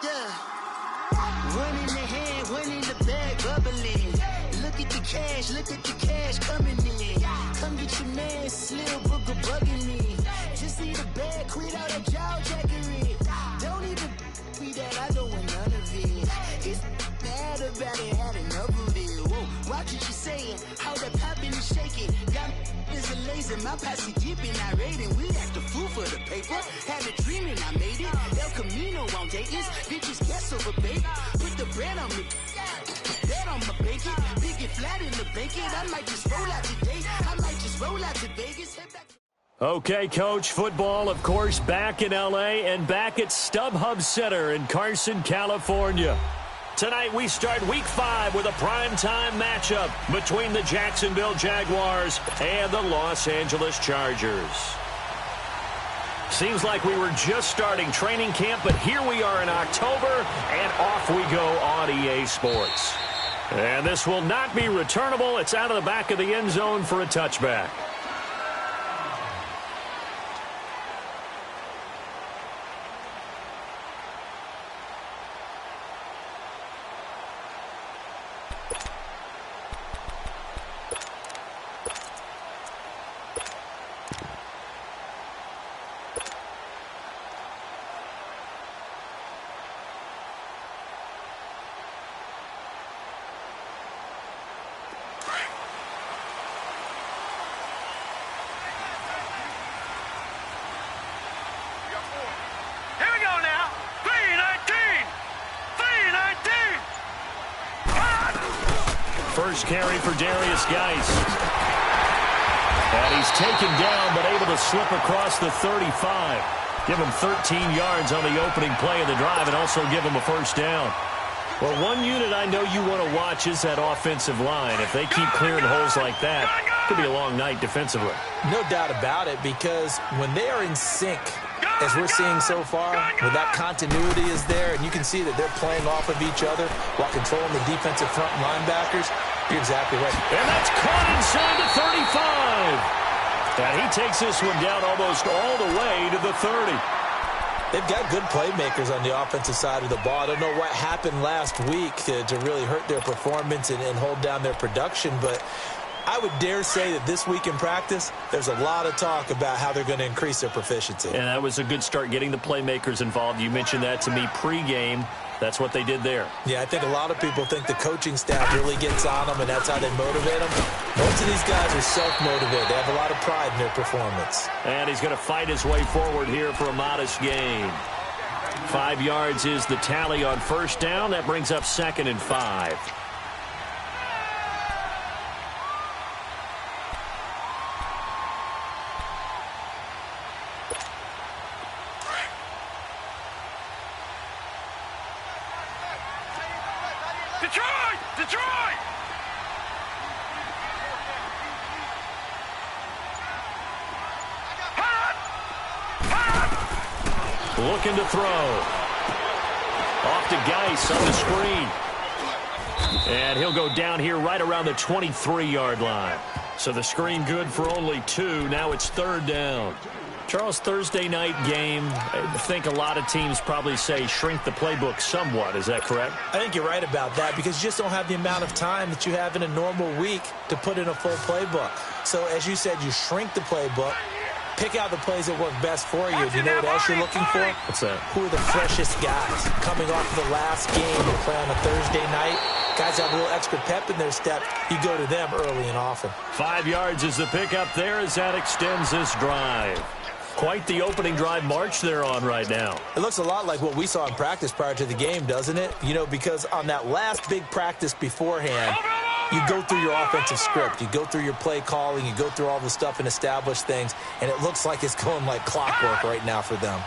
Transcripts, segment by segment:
Yeah. One in the hand, one in the bag, bubbling. Look at the cash coming in. Come get your man, Slim Booker bugging me. Just need a bag, quit all that jaw jackery. Don't even be that, I don't want none of it. It's bad about it, had enough of it. Whoa, watch what you saying, how that popping and shaking. Got is a laser, my posse dipping, I raiding. We act the fool for the paper. Had a dream and I made it. El Camino on Dayton's, bitches guess over bacon. Put the bread on me. Bet on my bacon, big it flat in the bacon. I might just roll out today. I might just roll out to Vegas. Head back. Okay, Coach, football, of course, back in L.A. and back at StubHub Center in Carson, California. Tonight we start Week 5 with a primetime matchup between the Jacksonville Jaguars and the Los Angeles Chargers. Seems like we were just starting training camp, but here we are in October, and off we go on EA Sports. And this will not be returnable. It's out of the back of the end zone for a touchback. First carry for Darius Geis. And he's taken down, but able to slip across the 35. Give him 13 yards on the opening play of the drive and also give him a first down. Well, one unit I know you want to watch is that offensive line. If they keep clearing holes like that, it could be a long night defensively. No doubt about it, because when they are in sync, as we're seeing so far, where that continuity is there, and you can see that they're playing off of each other while controlling the defensive front linebackers, you're exactly right. And that's caught inside the 35. And he takes this one down almost all the way to the 30. They've got good playmakers on the offensive side of the ball. I don't know what happened last week to really hurt their performance and hold down their production, but I would dare say that this week in practice, there's a lot of talk about how they're going to increase their proficiency. And that was a good start, getting the playmakers involved. You mentioned that to me pregame. That's what they did there. Yeah, I think a lot of people think the coaching staff really gets on them, and that's how they motivate them. Most of these guys are self-motivated. They have a lot of pride in their performance. And he's going to fight his way forward here for a modest gain. 5 yards is the tally on first down. That brings up 2nd and 5. Looking to throw. Off to Geis on the screen. And he'll go down here right around the 23-yard line. So the screen good for only 2. Now it's 3rd down. Charles, Thursday night game, I think a lot of teams probably say shrink the playbook somewhat. Is that correct? I think you're right about that, because you just don't have the amount of time that you have in a normal week to put in a full playbook. So as you said, you shrink the playbook. Pick out the plays that work best for you. Do you know what else you're looking for? What's that? Who are the freshest guys coming off of the last game and play on a Thursday night? Guys have a little extra pep in their step. You go to them early and often. 5 yards is the pickup there as that extends this drive. Quite the opening drive march they're on right now. It looks a lot like what we saw in practice prior to the game, doesn't it? You know, because on that last big practice beforehand, you go through your offensive script. You go through your play calling. You go through all the stuff and establish things. And it looks like it's going like clockwork right now for them.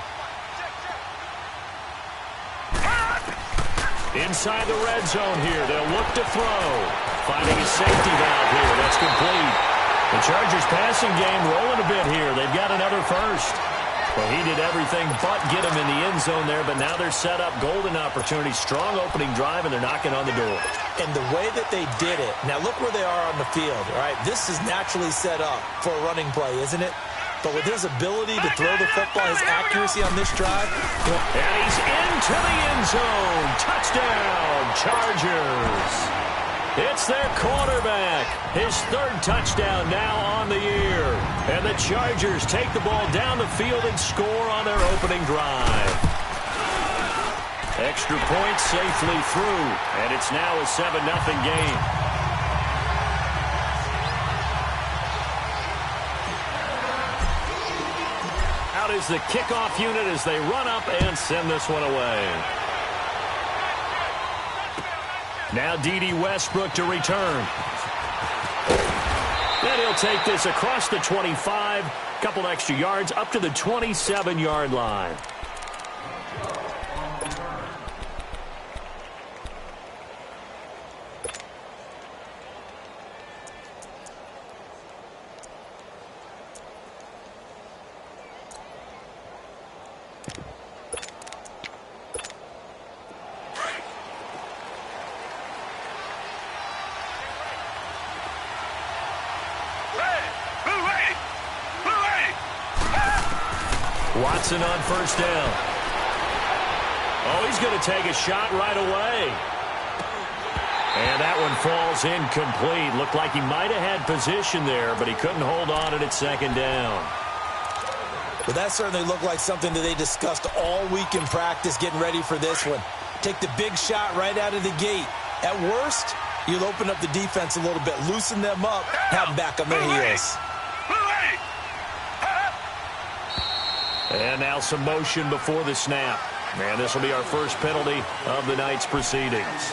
Inside the red zone here. They'll look to throw. Finding a safety valve here. That's complete. The Chargers passing game rolling a bit here. They've got another first. Well, he did everything but get him in the end zone there, but now they're set up. Golden opportunity, strong opening drive, and they're knocking on the door. And the way that they did it, now look where they are on the field, all right? This is naturally set up for a running play, isn't it? but with his ability to throw the football, his accuracy on this drive. And he's into the end zone. Touchdown, Chargers. It's their quarterback. His third touchdown now on the year. And the Chargers take the ball down the field and score on their opening drive. Extra point safely through, and it's now a 7-0 game. Out is the kickoff unit as they run up and send this one away. Now D.D. Westbrook to return. And he'll take this across the 25, couple extra yards up to the 27-yard line. Watson on first down. Oh, he's going to take a shot right away. And that one falls incomplete. Looked like he might have had position there, but he couldn't hold on at second down. But that certainly looked like something that they discussed all week in practice getting ready for this one. Take the big shot right out of the gate. At worst, you'll open up the defense a little bit, loosen them up, have them back on their heels. And now some motion before the snap. And this will be our first penalty of the night's proceedings.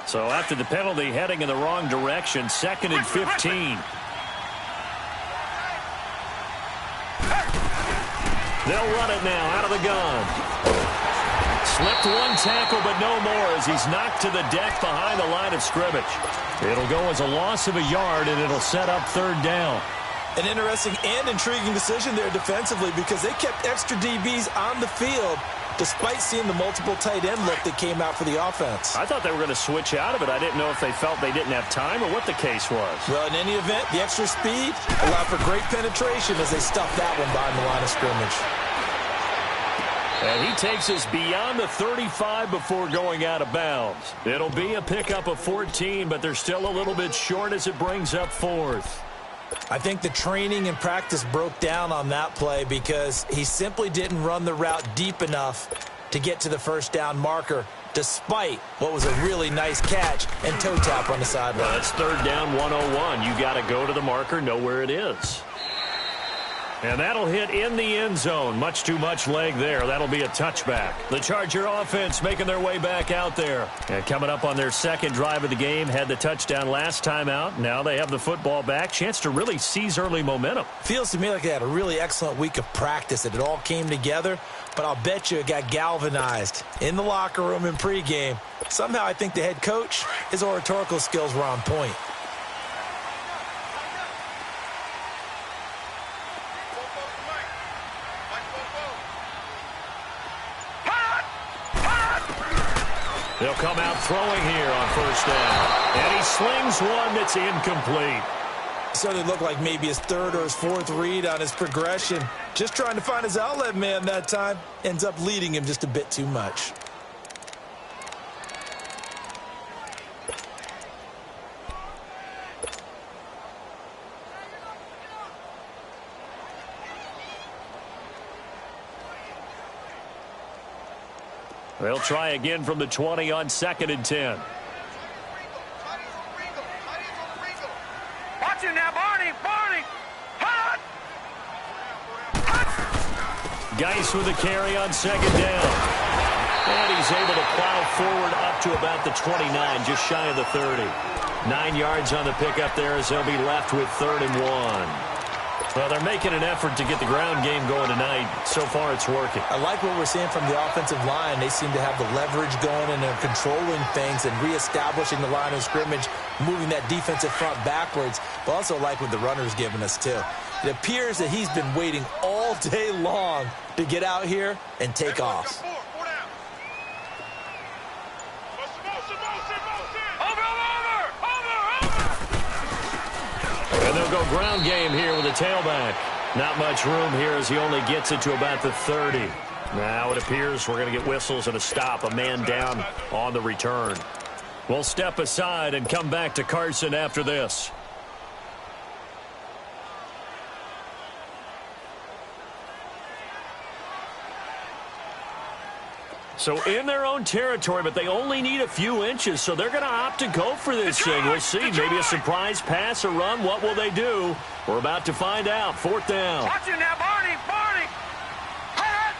So after the penalty, heading in the wrong direction, 2nd and 15. They'll run it now out of the gun. Slipped one tackle, but no more as he's knocked to the deck behind the line of scrimmage. It'll go as a loss of a yard, and it'll set up 3rd down. An interesting and intriguing decision there defensively because they kept extra DBs on the field despite seeing the multiple tight end look that came out for the offense. I thought they were going to switch out of it. I didn't know if they felt they didn't have time or what the case was. Well, in any event, the extra speed allowed for great penetration as they stuffed that one behind the line of scrimmage. And he takes us beyond the 35 before going out of bounds. It'll be a pickup of 14, but they're still a little bit short as it brings up 4th. I think the training and practice broke down on that play because he simply didn't run the route deep enough to get to the first down marker, despite what was a really nice catch and toe tap on the sideline. Well, it's 3rd down 101. You got to go to the marker, know where it is. And that'll hit in the end zone. Much too much leg there. That'll be a touchback. The Charger offense making their way back out there. And coming up on their 2nd drive of the game. Had the touchdown last time out. Now they have the football back. Chance to really seize early momentum. Feels to me like they had a really excellent week of practice. That it all came together. But I'll bet you it got galvanized in the locker room in pregame. Somehow I think the head coach, his oratorical skills were on point. They'll come out throwing here on first down. And he slings one that's incomplete. So it looked like maybe his 3rd or his 4th read on his progression. Just trying to find his outlet man that time. Ends up leading him just a bit too much. They'll try again from the 20 on 2nd and 10. Watch it now, Barney! Hot! Geis with a carry on 2nd down. And he's able to plow forward up to about the 29, just shy of the 30. 9 yards on the pickup there as they'll be left with 3rd and 1. Well, they're making an effort to get the ground game going tonight. So far, it's working. I like what we're seeing from the offensive line. They seem to have the leverage going and they're controlling things and reestablishing the line of scrimmage, moving that defensive front backwards. But also like what the runner's giving us, too. It appears that he's been waiting all day long to get out here and take off. Over! And they'll go ground game here with a tailback. Not much room here as he only gets it to about the 30. Now it appears we're going to get whistles and a stop. A man down on the return. We'll step aside and come back to Carson after this. So in their own territory, but they only need a few inches, so they're going to opt to go for this thing. We'll see. Maybe a surprise pass or run. What will they do? We're about to find out. 4th down. Watch it now, Barney. Barney. Hot.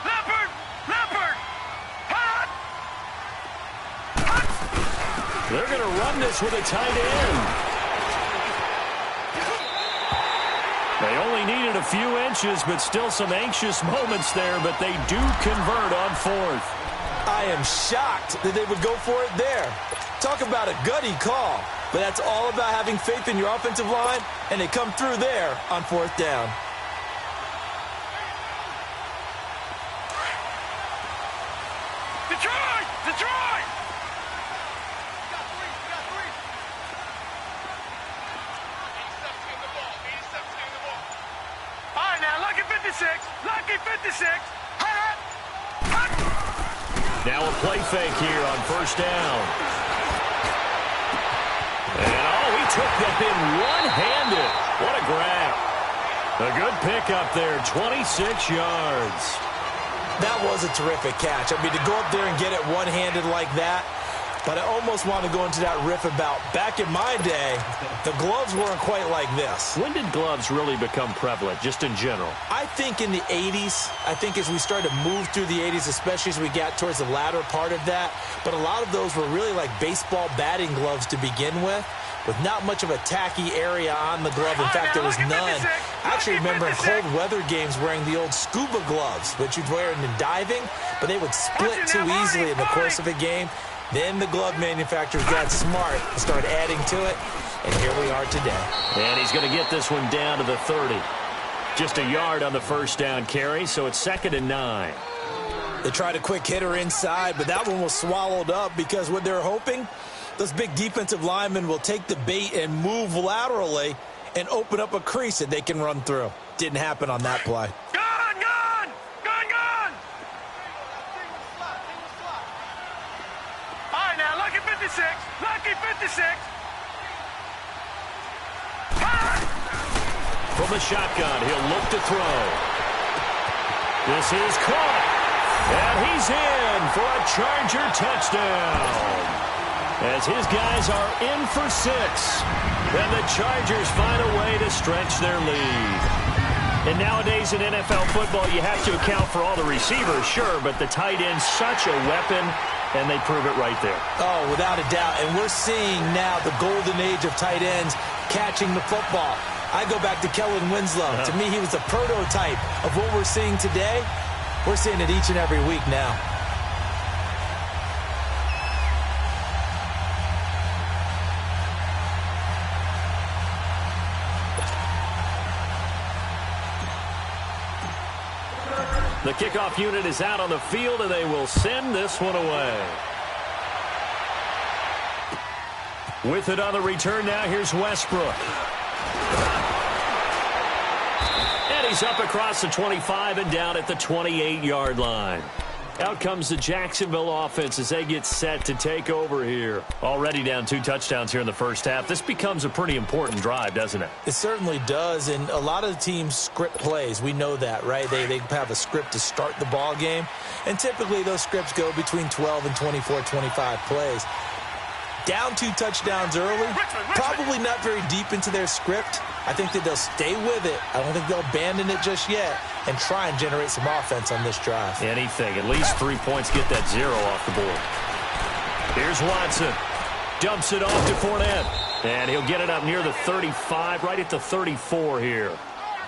Leopard. Leopard. Hot. Hot. They're going to run this with a tight end. They only needed a few inches, but still some anxious moments there, but they do convert on 4th. I am shocked that they would go for it there. Talk about a gutty call, but that's all about having faith in your offensive line, and they come through there on 4th down. Detroit! Detroit! All right, now, Lucky 56. Lucky 56. Hot. Hot. Now a play fake here on 1st down. And, he took that in one-handed. What a grab. A good pickup there, 26 yards. That was a terrific catch. I mean, to go up there and get it one-handed like that, but I almost want to go into that riff about back in my day, the gloves weren't quite like this. When did gloves really become prevalent, just in general? I think in the 80s. I think as we started to move through the 80s, especially as we got towards the latter part of that. But a lot of those were really like baseball batting gloves to begin with not much of a tacky area on the glove. In fact, there was none. I actually remember in cold weather games wearing the old scuba gloves, which you'd wear in diving, but they would split too easily in the course of a game. Then the glove manufacturers got smart and started adding to it, and here we are today. And he's going to get this one down to the 30. Just a yard on the 1st down carry, so it's 2nd and 9. They tried a quick hitter inside, but that one was swallowed up because what they're hoping, those big defensive linemen will take the bait and move laterally and open up a crease that they can run through. Didn't happen on that play. Gone, gone, gone, gone. All right, now, Lucky 56. Lucky 56. Hot. From the shotgun, he'll look to throw. This is caught. And he's in for a Charger touchdown. As his guys are in for 6. And the Chargers find a way to stretch their lead. And nowadays in NFL football, you have to account for all the receivers, sure, but the tight end's such a weapon, and they prove it right there. Oh, without a doubt. And we're seeing now the golden age of tight ends catching the football. I go back to Kellen Winslow. To me, he was the prototype of what we're seeing today. We're seeing it each and every week now. The kickoff unit is out on the field, and they will send this one away. With it on the return now, here's Westbrook. And he's up across the 25 and down at the 28-yard line. Out comes the Jacksonville offense as they get set to take over here. Already down 2 touchdowns here in the first half. This becomes a pretty important drive, doesn't it? It certainly does, and a lot of the teams script plays. We know that, right? They have a script to start the ball game, and typically those scripts go between 12 and 24, 25 plays. Down 2 touchdowns early, probably not very deep into their script. I think that they'll stay with it. I don't think they'll abandon it just yet and try and generate some offense on this drive. Anything. At least 3 points, get that 0 off the board. Here's Watson. Dumps it off to Fournette. And he'll get it up near the 35, right at the 34 here.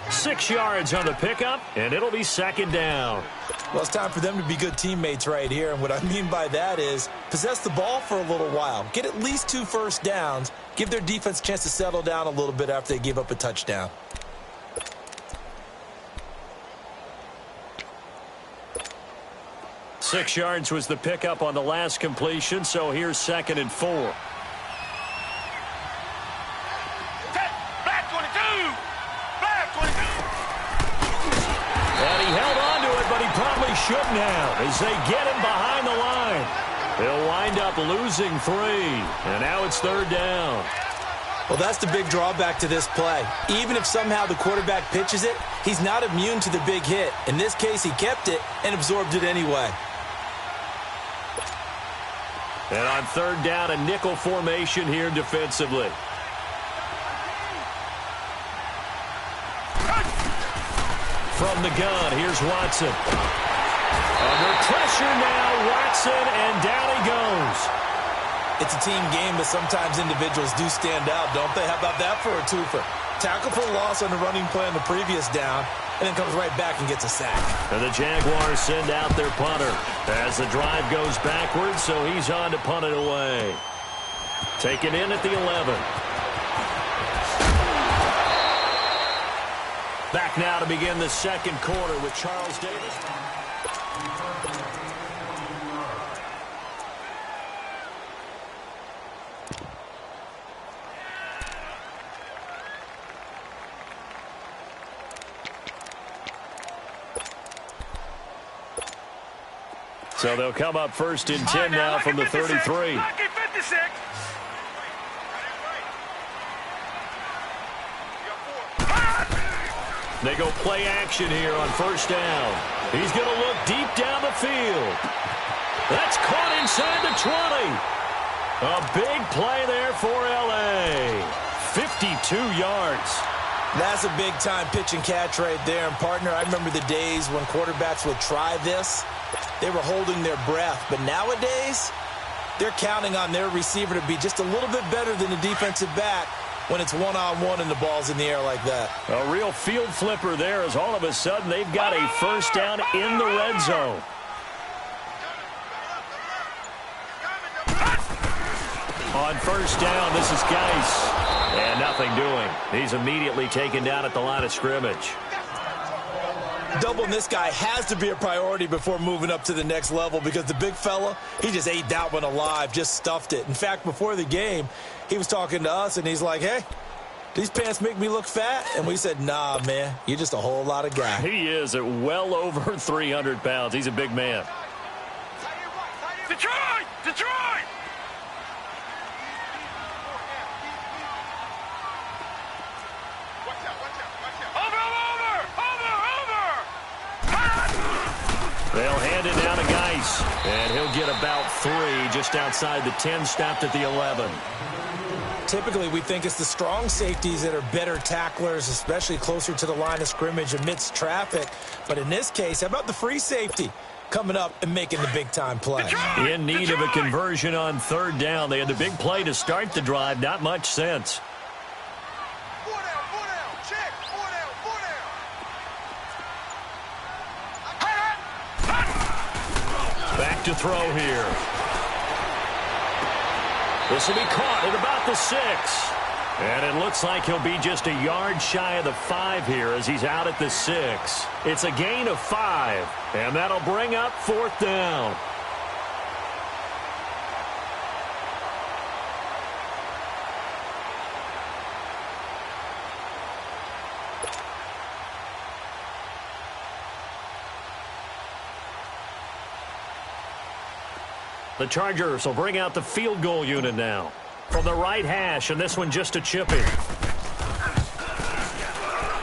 6 yards on the pickup, and it'll be 2nd down. Well, it's time for them to be good teammates right here. And what I mean by that is possess the ball for a little while. Get at least 2 first downs. Give their defense a chance to settle down a little bit after they give up a touchdown. 6 yards was the pickup on the last completion, so here's 2nd and 4. Black 22! Black 22! And he held on to it, but he probably shouldn't have as they get him behind the line. They'll wind up losing 3, and now it's 3rd down. Well, that's the big drawback to this play. Even if somehow the quarterback pitches it, he's not immune to the big hit. In this case, he kept it and absorbed it anyway. And on 3rd down, a nickel formation here defensively. From the gun, here's Watson. Under pressure now, Watson, and down he goes. It's a team game, but sometimes individuals do stand out, don't they? How about that for a twofer? Tackle for loss on the running play on the previous down, and then comes right back and gets a sack. And the Jaguars send out their punter as the drive goes backwards, so he's on to punt it away. Taken in at the 11. Back now to begin the 2nd quarter with Charles Davis. So they'll come up 1st and 10 now from the 33. Lucky 56. They go play action here on 1st down. He's going to look deep down the field. That's caught inside the 20. A big play there for L.A. 52 yards. That's a big-time pitch and catch right there. And, partner, I remember the days when quarterbacks would try this. They were holding their breath. But nowadays, they're counting on their receiver to be just a little bit better than the defensive back when it's one-on-one and the ball's in the air like that. A real field flipper there as all of a sudden they've got a 1st down in the red zone. On 1st down, this is Geis. And nothing doing. He's immediately taken down at the line of scrimmage. Doubling this guy has to be a priority before moving up to the next level because the big fella, he just ate that one alive, just stuffed it. In fact, before the game, he was talking to us, and he's like, hey, these pants make me look fat? And we said, nah, man, you're just a whole lot of guy. He is at well over 300 pounds. He's a big man. Detroit! Detroit! They'll hand it down to Geis, and he'll get about 3 just outside the 10, stopped at the 11. Typically, we think it's the strong safeties that are better tacklers, especially closer to the line of scrimmage amidst traffic. But in this case, how about the free safety coming up and making the big-time play? In need of a conversion on 3rd down. They had the big play to start the drive. Not much sense. Back to throw here. This will be caught at about the 6. And it looks like he'll be just a yard shy of the 5 here as he's out at the 6. It's a gain of 5, and that'll bring up 4th down. The Chargers will bring out the field goal unit now. From the right hash, and this one just a chippy.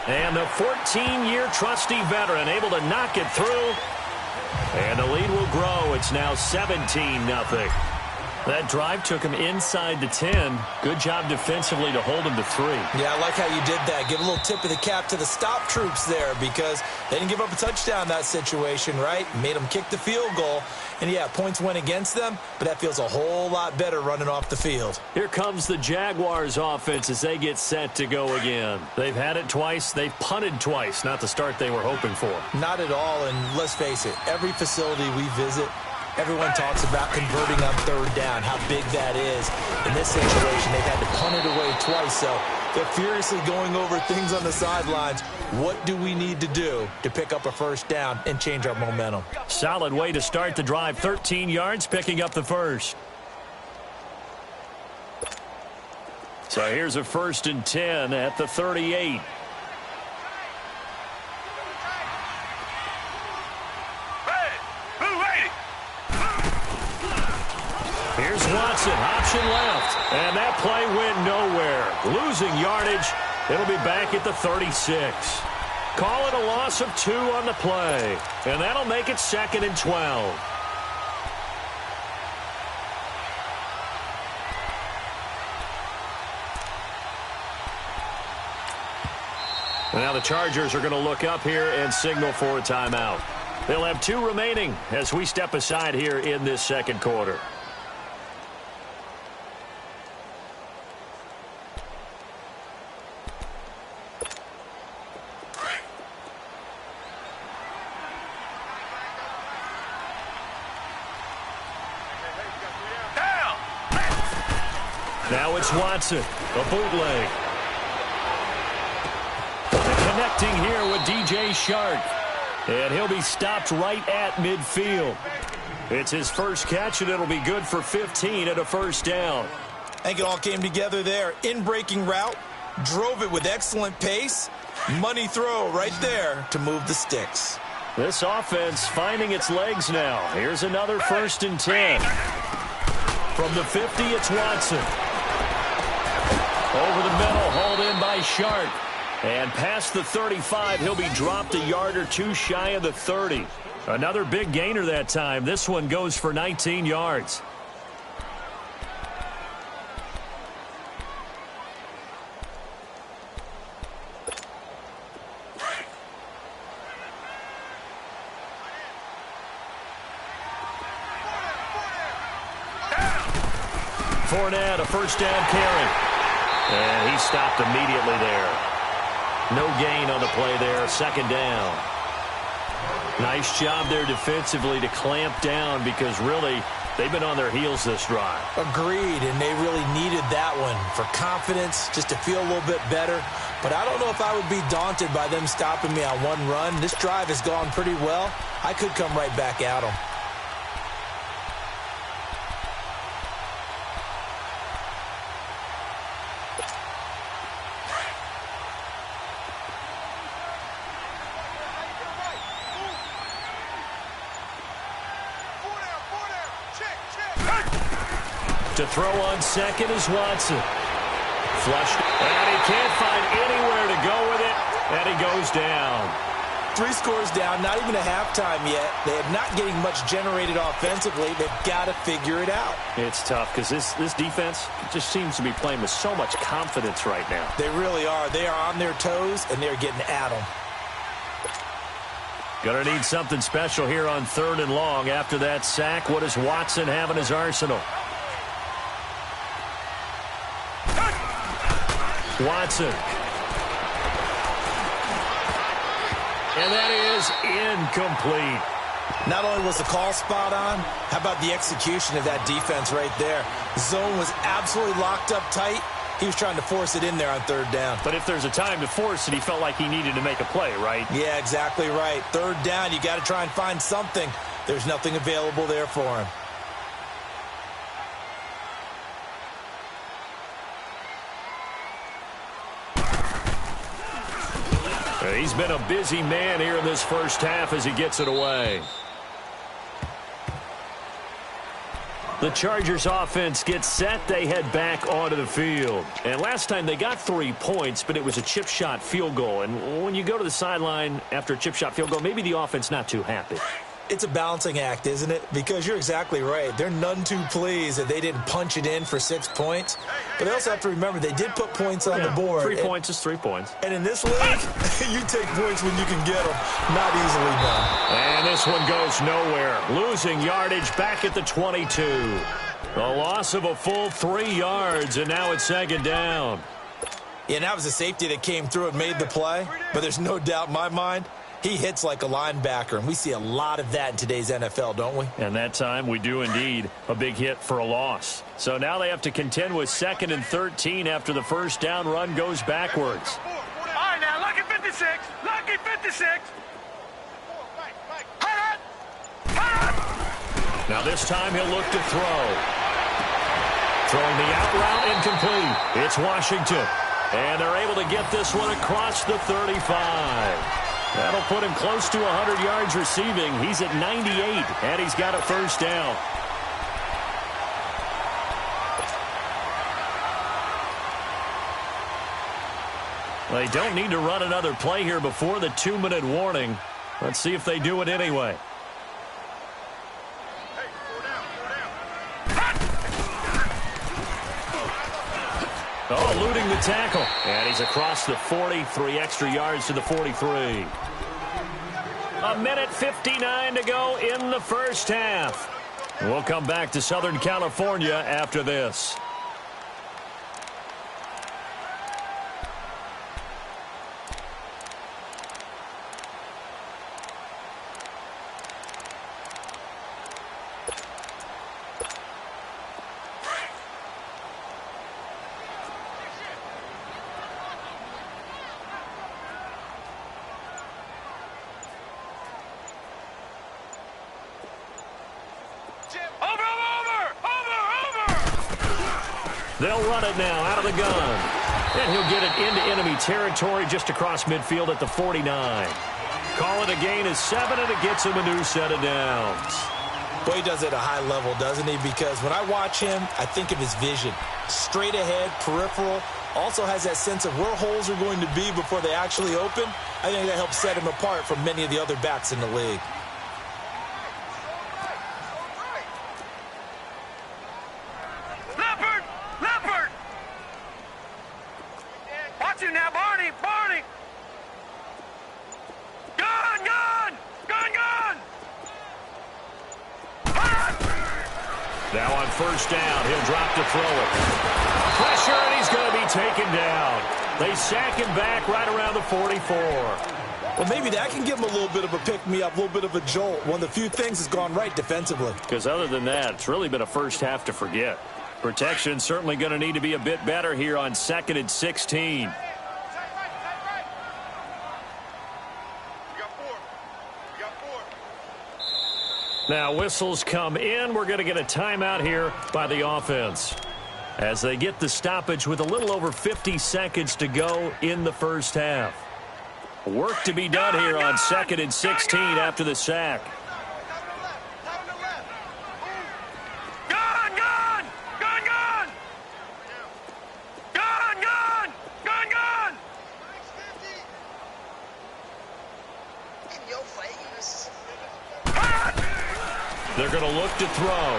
And the 14-year trusty veteran able to knock it through. And the lead will grow. It's now 17-0. That drive took him inside the 10. Good job defensively to hold him to 3. Yeah, I like how you did that. Give a little tip of the cap to the stop troops there because they didn't give up a touchdown in that situation, right? Made them kick the field goal. And, yeah, points went against them, but that feels a whole lot better running off the field. Here comes the Jaguars offense as they get set to go again. They've had it twice. They've punted twice. Not the start they were hoping for. Not at all, and let's face it, every facility we visit, everyone talks about converting on 3rd down, how big that is. In this situation, they've had to punt it away twice, so They're furiously going over things on the sidelines. What do we need to do to pick up a first down and change our momentum? Solid way to start the drive. 13 yards, picking up the first. So here's a 1st and 10 at the 38. Here's Watson, option left, and that play went nowhere. Losing yardage, it'll be back at the 36. Call it a loss of 2 on the play, and that'll make it 2nd and 12. Now the Chargers are going to look up here and signal for a timeout. They'll have 2 remaining as we step aside here in this second quarter. Now it's Watson, a bootleg. Connecting here with DJ Shark. And he'll be stopped right at midfield. It's his first catch, and it'll be good for 15 at a first down. I think it all came together there. In-breaking route, drove it with excellent pace. Money throw right there to move the sticks. This offense finding its legs now. Here's another 1st and 10. From the 50, it's Watson. Over the middle, hauled in by Shark. And past the 35, he'll be dropped a yard or 2 shy of the 30. Another big gainer that time. This one goes for 19 yards. Fournette, a first down carry. And he stopped immediately there. No gain on the play there. 2nd down. Nice job there defensively to clamp down because really they've been on their heels this drive. Agreed, and they really needed that one for confidence, just to feel a little bit better. But I don't know if I would be daunted by them stopping me on one run. This drive has gone pretty well. I could come right back at them. To throw on second is Watson. Flushed, and he can't find anywhere to go with it, and he goes down. 3 scores down, not even a halftime yet. They are not getting much generated offensively. They've got to figure it out. It's tough because this defense just seems to be playing with so much confidence right now. They really are. They are on their toes, and they're getting at them. Gonna need something special here on 3rd and long. After that sack, what does Watson have in his arsenal? Watson. And that is incomplete. Not only was the call spot on, how about the execution of that defense right there? Zone was absolutely locked up tight. He was trying to force it in there on 3rd down. But if there's a time to force it, he felt like he needed to make a play, right? Yeah, exactly right. 3rd down, you got to try and find something. There's nothing available there for him. He's been a busy man here in this first half as he gets it away. The Chargers offense gets set. They head back onto the field. And last time they got 3 points, but it was a chip shot field goal. And when you go to the sideline after a chip shot field goal, maybe the offense not too happy. It's a balancing act, isn't it? Because you're exactly right. They're none too pleased that they didn't punch it in for 6 points. But they also have to remember they did put points on the board. 3 points is 3 points. And in this league, you take points when you can get them. Not easily done. And this one goes nowhere. Losing yardage back at the 22. A loss of a full 3 yards, and now it's 2nd down. Yeah, that was a safety that came through and made the play. But there's no doubt in my mind, He hits like a linebacker, and we see a lot of that in today's NFL, don't we? And that time we do indeed. A big hit for a loss. So now they have to contend with 2nd and 13 after the first down run goes backwards. All right, now, lucky 56. Lucky 56. Now this time he'll look to throw. Throwing the out route incomplete. It's Washington. And they're able to get this one across the 35. That'll put him close to 100 yards receiving. He's at 98, and he's got a first down. They don't need to run another play here before the 2-minute warning. Let's see if they do it anyway. Oh, eluding the tackle. And he's across the 40, 3 extra yards to the 43. 1:59 to go in the first half. We'll come back to Southern California after this. They'll run it now out of the gun. And he'll get it into enemy territory just across midfield at the 49. Call it a gain of 7, and it gets him a new set of downs. Boy, he does it at a high level, doesn't he? Because when I watch him, I think of his vision. Straight ahead, peripheral. Also has that sense of where holes are going to be before they actually open. I think that helps set him apart from many of the other backs in the league. Now on first down, he'll drop to throw it. Pressure, and he's going to be taken down. They sack him back right around the 44. Well, maybe that can give him a little bit of a pick-me-up, a little bit of a jolt. One of the few things has gone right defensively. Because other than that, it's really been a first half to forget. Protection certainly going to need to be a bit better here on 2nd and 16. Now whistles come in. We're going to get a timeout here by the offense as they get the stoppage with a little over 50 seconds to go in the first half. Work to be done here on 2nd and 16 after the sack. They're going to look to throw.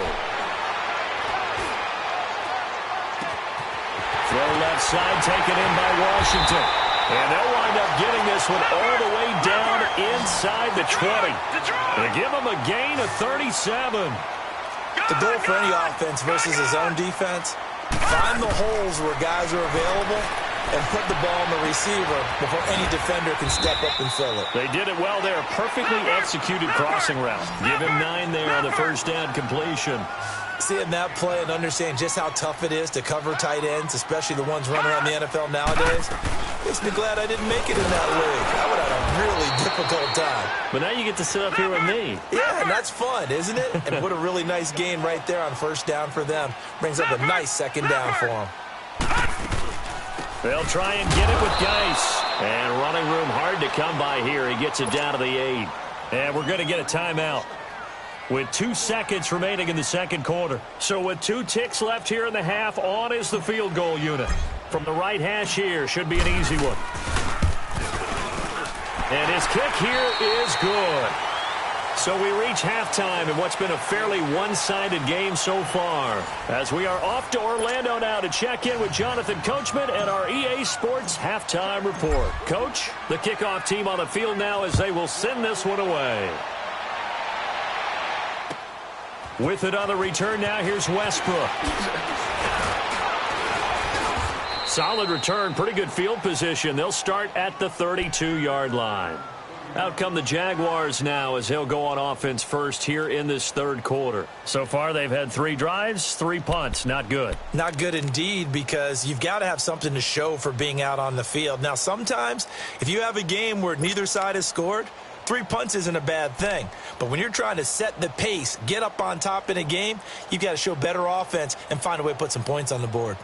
Throw left side, taken in by Washington. And they'll wind up getting this one all the way down inside the 20. They give them a gain of 37. The goal for any offense versus his own defense, find the holes where guys are available and put the ball on the receiver before any defender can step up and fill it. They did it well there. Perfectly executed crossing route. Give him 9 there on the first down completion. Seeing that play and understand just how tough it is to cover tight ends, especially the ones running around the NFL nowadays, makes me glad I didn't make it in that league. I would have had a really difficult time. But now you get to sit up here with me. Yeah, and that's fun, isn't it? And what a really nice gain right there on first down for them. Brings up a nice second down for them. They'll try and get it with Geis. And running room hard to come by here. He gets it down to the 8. And we're going to get a timeout with 2 seconds remaining in the second quarter. So with 2 ticks left here in the half, on is the field goal unit. From the right hash here, should be an easy one. And his kick here is good. So we reach halftime in what's been a fairly one-sided game so far. As we are off to Orlando now to check in with Jonathan Coachman and our EA Sports Halftime Report. Coach, the kickoff team on the field now as they will send this one away. With it on the return now, here's Westbrook. Solid return, pretty good field position. They'll start at the 32-yard line. Out come the Jaguars now as he'll go on offense first here in this third quarter. So far, they've had 3 drives, 3 punts. Not good. Not good indeed, because you've got to have something to show for being out on the field. Now, sometimes if you have a game where neither side has scored, 3 punts isn't a bad thing. But when you're trying to set the pace, get up on top in a game, you've got to show better offense and find a way to put some points on the board.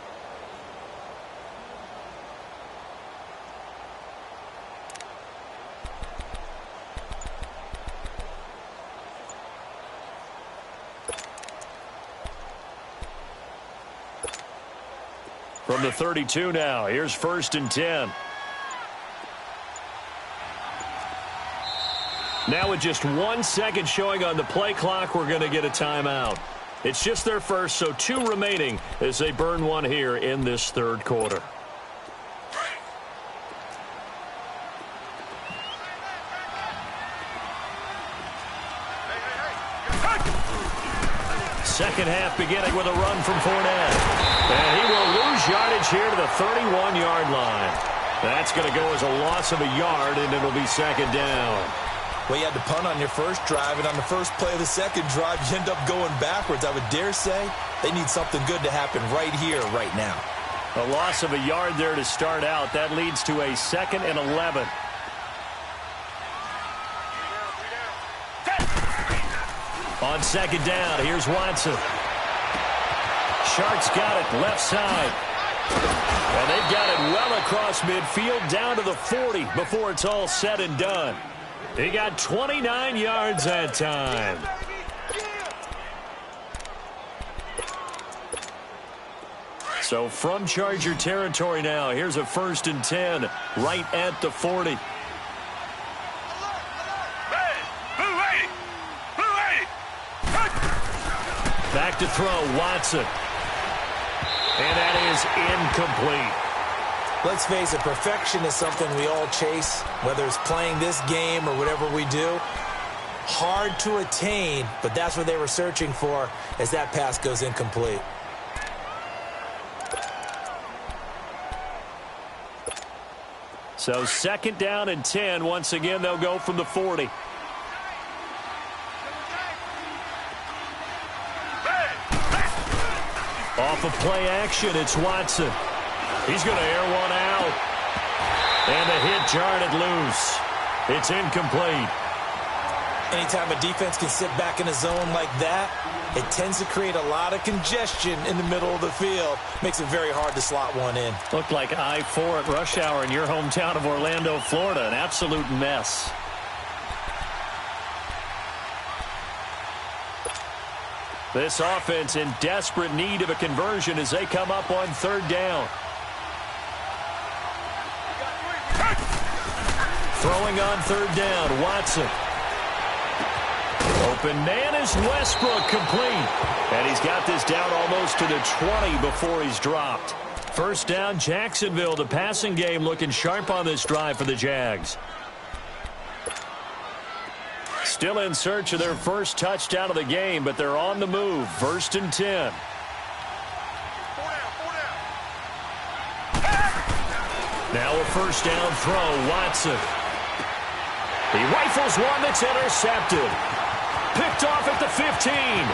From the 32 now, here's 1st and 10. Now with just 1 second showing on the play clock, we're going to get a timeout. It's just their first, so 2 remaining as they burn 1 here in this third quarter. Second half beginning with a run from Fournette. And he will lose yardage here to the 31-yard line. That's going to go as a loss of a yard, and it'll be 2nd down. Well, you had to punt on your first drive, and on the first play of the second drive, you end up going backwards. I would dare say they need something good to happen right here, right now. A loss of a yard there to start out. That leads to a 2nd and 11. On 2nd down, here's Watson. Sharks got it left side. And they've got it well across midfield down to the 40 before it's all said and done. He got 29 yards that time. So from Charger territory now, here's a 1st and 10 right at the 40. Back to throw, Watson. And that is incomplete. Let's face it, perfection is something we all chase, whether it's playing this game or whatever we do. Hard to attain, but that's what they were searching for as that pass goes incomplete. So 2nd down and 10. Once again, they'll go from the 40. Off of play action, it's Watson. He's going to air one out. And the hit jarred it loose. It's incomplete. Anytime a defense can sit back in a zone like that, it tends to create a lot of congestion in the middle of the field. Makes it very hard to slot one in. Looked like I-4 at rush hour in your hometown of Orlando, Florida. An absolute mess. This offense in desperate need of a conversion as they come up on 3rd down. Throwing on 3rd down, Watson. Open man is Westbrook, complete. And he's got this down almost to the 20 before he's dropped. 1st down, Jacksonville. The passing game looking sharp on this drive for the Jags. Still in search of their first touchdown of the game, but they're on the move. 1st and 10. Now a 1st down throw, Watson. He rifles one that's intercepted. Picked off at the 15. And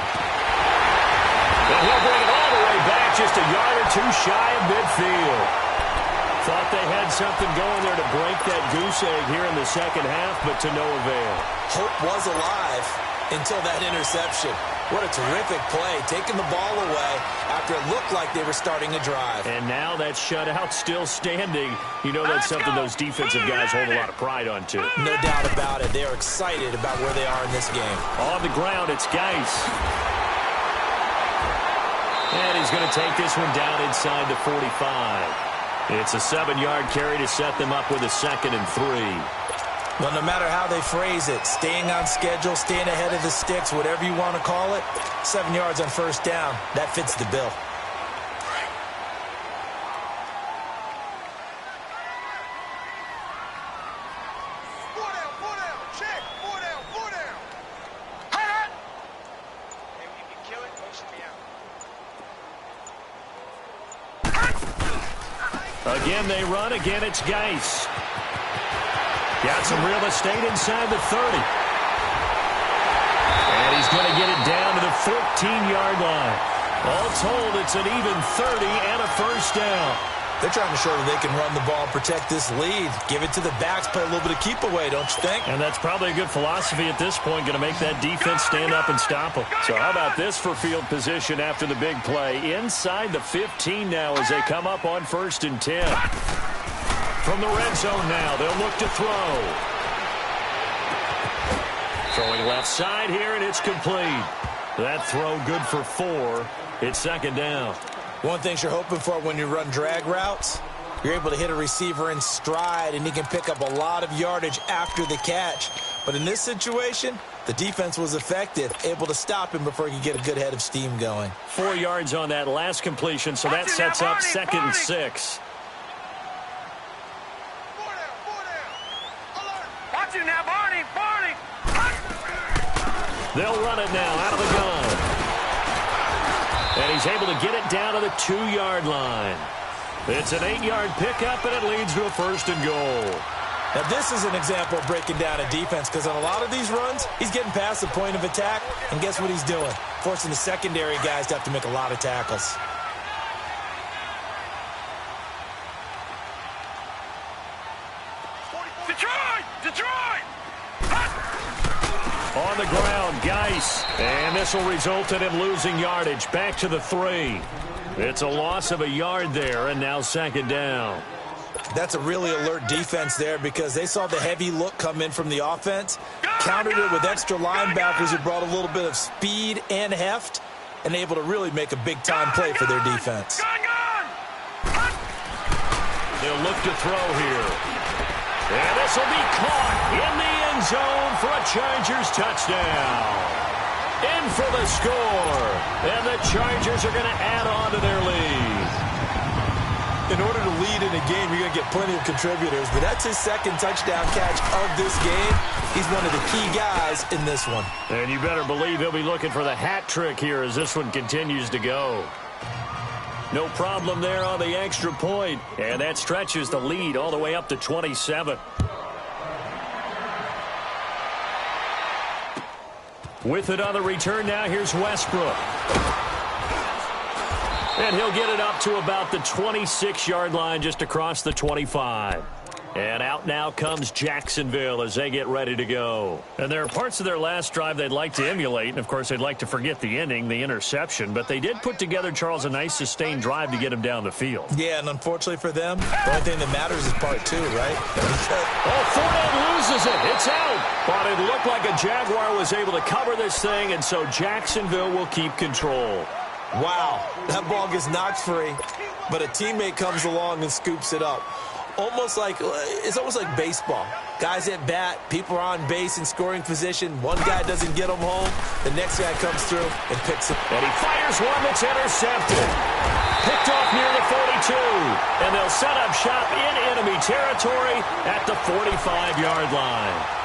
he'll bring it all the way back, just a yard or 2 shy of midfield. Thought they had something going there to break that goose egg here in the 2nd half, but to no avail. Hope was alive until that interception. What a terrific play, taking the ball away after it looked like they were starting a drive. And now that shutout still standing. You know that's something those defensive guys hold a lot of pride on, too. No doubt about it. They are excited about where they are in this game. On the ground, it's Geis. And he's going to take this one down inside the 45. It's a 7-yard carry to set them up with a 2nd and 3. Well, no matter how they phrase it, staying on schedule, staying ahead of the sticks, whatever you want to call it, 7 yards on 1st down, that fits the bill. Again, they run. Again, it's Geis. Got some real estate inside the 30. And he's going to get it down to the 14-yard line. All told, it's an even 30 and a first down. They're trying to show that they can run the ball and protect this lead. Give it to the backs, play a little bit of keep away, don't you think? And that's probably a good philosophy at this point, going to make that defense stand up and stop them. So how about this for field position after the big play? Inside the 15 now as they come up on 1st and 10. From the red zone now, they'll look to throw. Throwing left side here, and it's complete. That throw good for 4. It's 2nd down. One thing you're hoping for when you run drag routes, you're able to hit a receiver in stride, and he can pick up a lot of yardage after the catch. But in this situation, the defense was effective, able to stop him before he could get a good head of steam going. 4 yards on that last completion, so that sets up 2nd and 6. Watch it now, Barney. They'll run it now out of the gun. And he's able to get it down to the 2-yard line. It's an 8-yard pickup, and it leads to a 1st and goal. Now, this is an example of breaking down a defense, because on a lot of these runs, he's getting past the point of attack, and guess what he's doing? Forcing the secondary guys to have to make a lot of tackles. Detroit! On the ground, Geis. And this will result in him losing yardage. Back to the 3. It's a loss of a yard there, and now 2nd down. That's a really alert defense there, because they saw the heavy look come in from the offense, countered it with extra linebackers who brought a little bit of speed and heft, and able to really make a big-time play for their defense. They'll look to throw here. And this will be caught in the end zone for a Chargers touchdown. In for the score. And the Chargers are going to add on to their lead. In order to lead in a game, you're going to get plenty of contributors, but that's his 2nd touchdown catch of this game. He's one of the key guys in this one. And you better believe he'll be looking for the hat trick here as this one continues to go. No problem there on the extra point. And that stretches the lead all the way up to 27. With it on the return now, here's Westbrook. And he'll get it up to about the 26-yard line, just across the 25. And out now comes Jacksonville as they get ready to go. And there are parts of their last drive they'd like to emulate. And, of course, they'd like to forget the ending, the interception. But they did put together, Charles, a nice sustained drive to get him down the field. Yeah, and unfortunately for them, the only thing that matters is part 2, right? Fournette loses it. It's out. But it looked like a Jaguar was able to cover this thing, and so Jacksonville will keep control. Wow, that ball gets knocked free, but a teammate comes along and scoops it up. It's almost like baseball. Guys at bat, people are on base in scoring position. One guy doesn't get them home. The next guy comes through and picks it. And he fires one that's intercepted. Picked off near the 42. And they'll set up shop in enemy territory at the 45-yard line.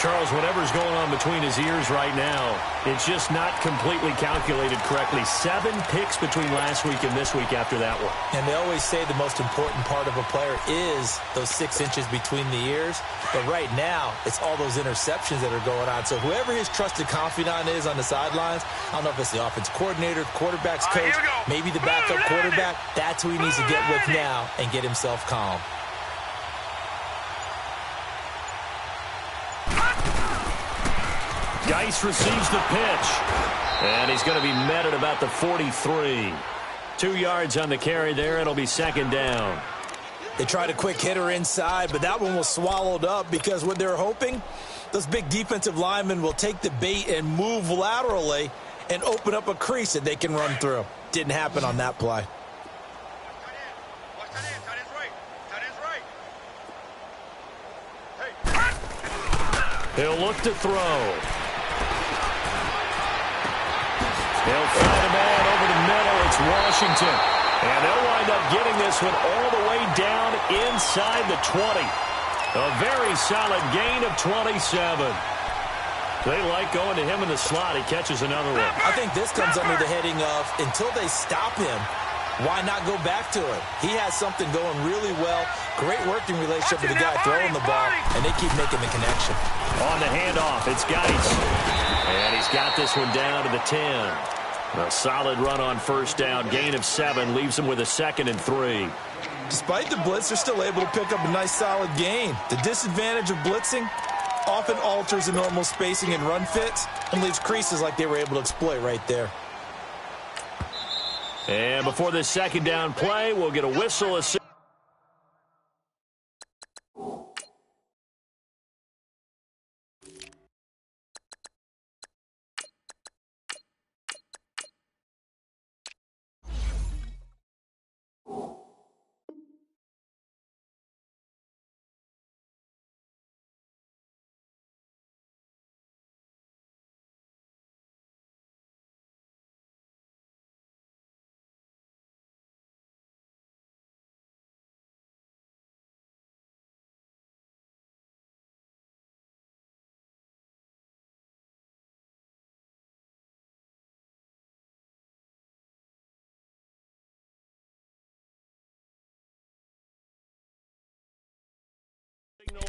Charles, whatever's going on between his ears right now, it's just not completely calculated correctly. 7 picks between last week and this week after that one. And they always say the most important part of a player is those 6 inches between the ears. But right now, it's all those interceptions that are going on. So whoever his trusted confidant is on the sidelines, I don't know if it's the offense coordinator, quarterback's coach, maybe the backup quarterback, that's who he needs to get with now and get himself calm. Geis receives the pitch. And he's going to be met at about the 43. 2 yards on the carry there. It'll be 2nd down. They tried a quick hitter inside, but that one was swallowed up because what they're hoping, those big defensive linemen will take the bait and move laterally and open up a crease that they can run through. Didn't happen on that play. He'll look to throw. He'll find a man over the middle. It's Washington. And they'll wind up getting this one all the way down inside the 20. A very solid gain of 27. They like going to him in the slot. He catches another one. I think this comes under the heading of until they stop him, why not go back to it? He has something going really well. Great working relationship with the guy throwing the ball, and they keep making the connection. On the handoff, it's Geis. And he's got this one down to the 10. A solid run on first down. Gain of 7 leaves him with a 2nd and 3. Despite the blitz, they're still able to pick up a nice solid gain. The disadvantage of blitzing often alters the normal spacing and run fits and leaves creases like they were able to exploit right there. And before this second down play, we'll get a whistle.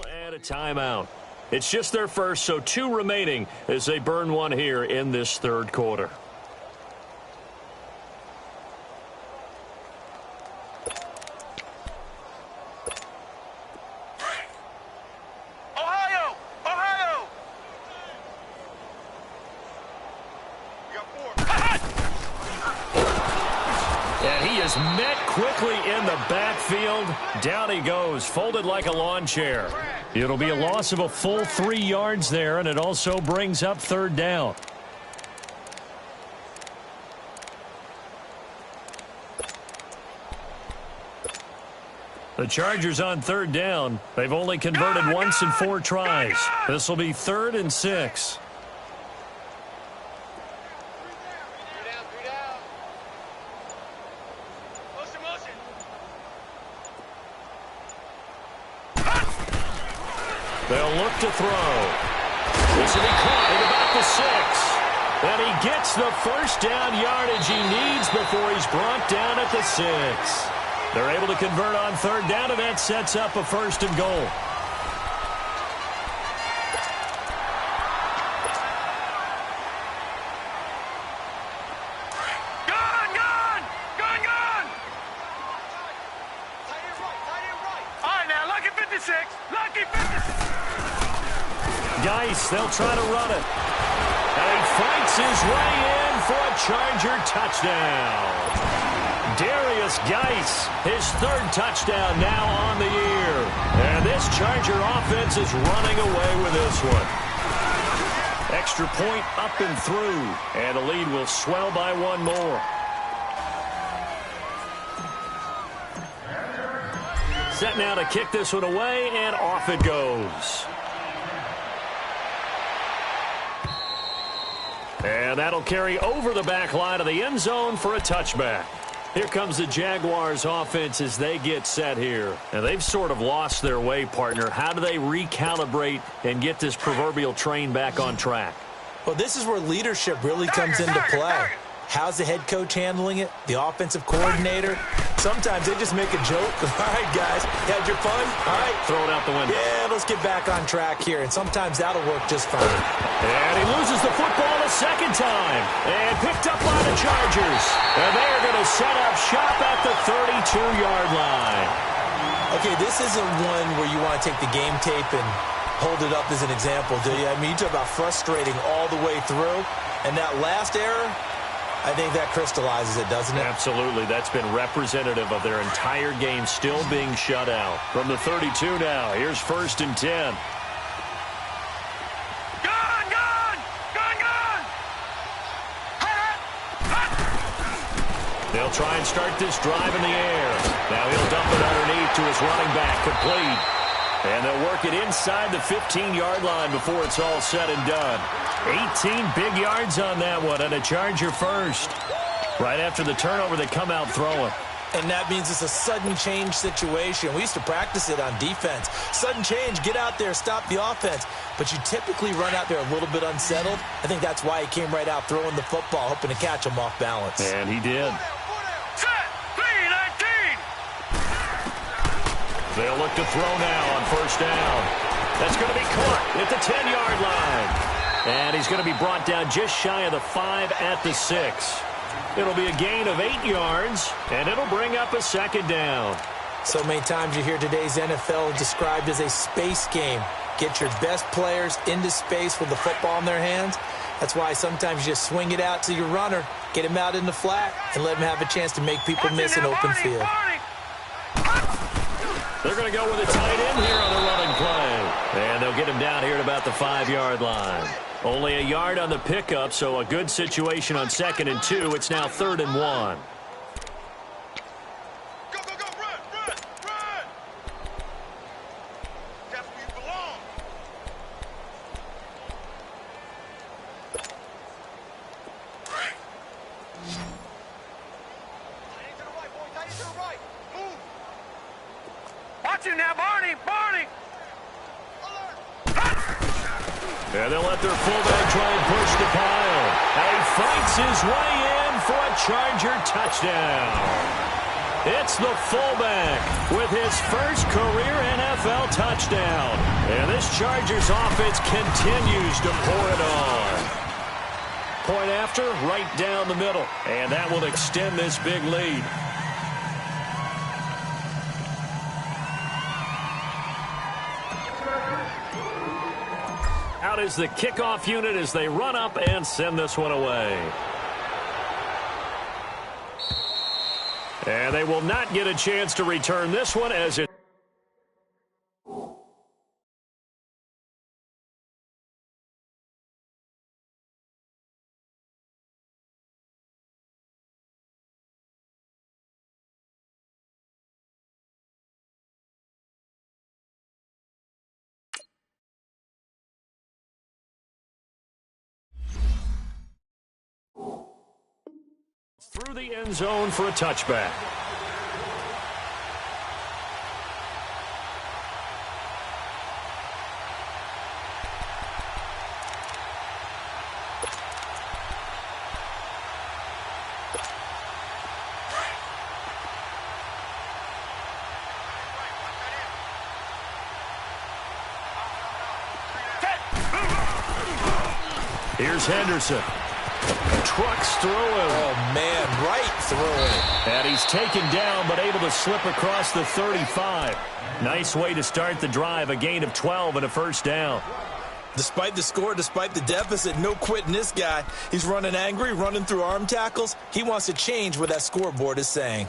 And a timeout. It's just their first, so 2 remaining as they burn one here in this third quarter. Ohio! Ohio! And he is met quickly in the backfield. Down he goes, folded like a lawn chair. It'll be a loss of a full 3 yards there, and it also brings up third down. The Chargers on third down. They've only converted once in 4 tries. This will be 3rd and 6. They'll look to throw. This will be caught at about the 6. And he gets the first down yardage he needs before he's brought down at the 6. They're able to convert on third down, and that sets up a 1st and goal. Geis, they'll try to run it. And he fights his way in for a Charger touchdown. Darius Geis, his 3rd touchdown now on the year. And this Charger offense is running away with this one. Extra point up and through. And the lead will swell by 1 more. Set now to kick this one away, and off it goes. And that'll carry over the back line of the end zone for a touchback. Here comes the Jaguars offense as they get set here. And they've sort of lost their way, partner. How do they recalibrate and get this proverbial train back on track? Well, this is where leadership really comes into play. How's the head coach handling it? The offensive coordinator? Sometimes they just make a joke. All right, guys, you had your fun? All right. Throw it out the window. Yeah, let's get back on track here. And sometimes that'll work just fine. And he loses the football a 2nd time. And picked up by the Chargers. And they're going to set up shop at the 32-yard line. Okay, this isn't one where you want to take the game tape and hold it up as an example, do you? I mean, you talk about frustrating all the way through. And that last error, I think that crystallizes it, doesn't it? Absolutely. That's been representative of their entire game still being shut out. From the 32 now, here's 1st and 10. They'll try and start this drive in the air. Now he'll dump it underneath to his running back, complete. And they'll work it inside the 15-yard line before it's all said and done. 18 big yards on that one, and a Charger first. Right after the turnover, they come out throwing. And that means it's a sudden change situation. We used to practice it on defense. Sudden change, get out there, stop the offense. But you typically run out there a little bit unsettled. I think that's why he came right out throwing the football, hoping to catch him off balance. And he did. Set, They'll look to throw now on first down. That's going to be caught at the 10-yard line. And he's going to be brought down just shy of the 5 at the 6. It'll be a gain of 8 yards, and it'll bring up a second down. So many times you hear today's NFL described as a space game. Get your best players into space with the football in their hands. That's why sometimes you just swing it out to your runner, get him out in the flat, and let him have a chance to make people miss an open field. They're going to go with a tight end here on the running play. And they'll get him down here at about the 5-yard line. Only a yard on the pickup, so a good situation on 2nd and 2. It's now 3rd and 1. And they'll let their fullback try and push the pile. And he fights his way in for a Charger touchdown. It's the fullback with his first career NFL touchdown. And this Chargers offense continues to pour it on. Point after, right down the middle. And that will extend this big lead. Out is the kickoff unit as they run up and send this one away. And they will not get a chance to return this one as it. Through the end zone for a touchback. Here's Henderson. Trucks through him. Oh, man, right through it. And he's taken down, but able to slip across the 35. Nice way to start the drive, a gain of 12 and a first down. Despite the score, despite the deficit, no quitting this guy. He's running angry, running through arm tackles. He wants to change what that scoreboard is saying.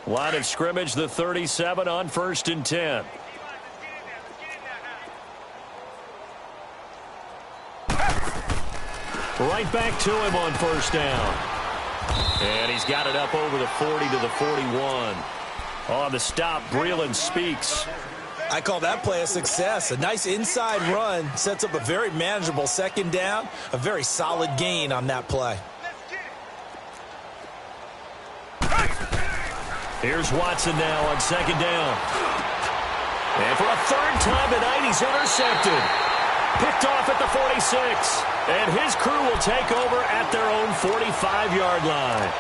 Line of scrimmage, the 37 on 1st and 10. Right back to him on first down. And he's got it up over the 40 to the 41. On the stop, Breeland Speaks. I call that play a success. A nice inside run sets up a very manageable second down. A very solid gain on that play. Here's Watson now on second down. And for a 3rd time tonight, he's intercepted. Picked off at the 46. And his crew will take over at their own 45-yard line.